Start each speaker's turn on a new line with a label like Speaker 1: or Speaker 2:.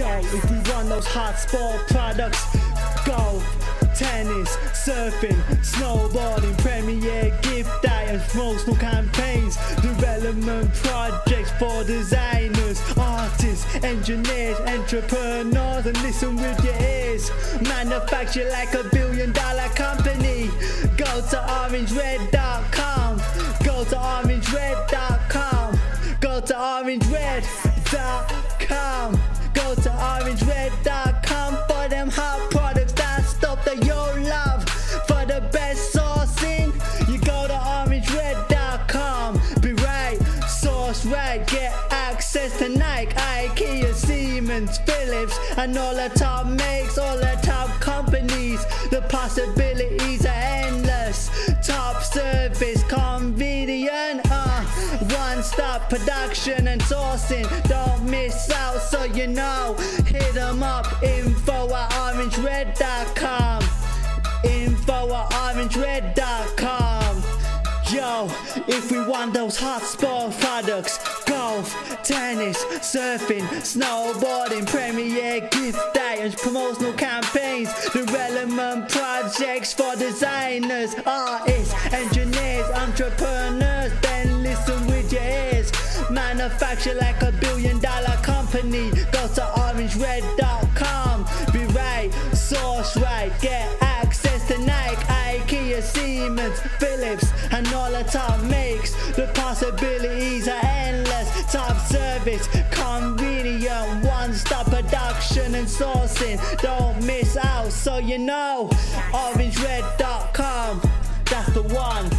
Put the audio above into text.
Speaker 1: Yo, if we want those hot sport products, golf, tennis, surfing, snowboarding, premier gift items, promotional campaigns, development projects for designers, artists, engineers, entrepreneurs, and listen with your ears. Manufacture like $1 billion company. Go to orangered.com. Go to orangered.com. Go to orangered.com. Go to orangered.com for them hot products, that stuff that you love. For the best sourcing, you go to orangered.com. Be right, source right, get access to Nike, IKEA, Siemens, Philips, and all the top makes, all the top companies. The possibilities are endless. Top service, convenient, one-stop production and sourcing. Don't miss out, so you know. Hit them up, info@orangered.com. info@orangered.com. Yo, if we want those hot sport products, golf, tennis, surfing, snowboarding, premier gift items, promotional campaigns, development projects for designers, artists, engineers, entrepreneurs, then listen with your ears. Manufacture like $1 billion company. Go to orangered.com. Be right, source right, get access to Nike, IKEA, Siemens, Philips, and all the top makes. The possibilities are endless. Top service, convenient, one-stop production and sourcing. Don't miss out, so you know. orangered.com, that's the one.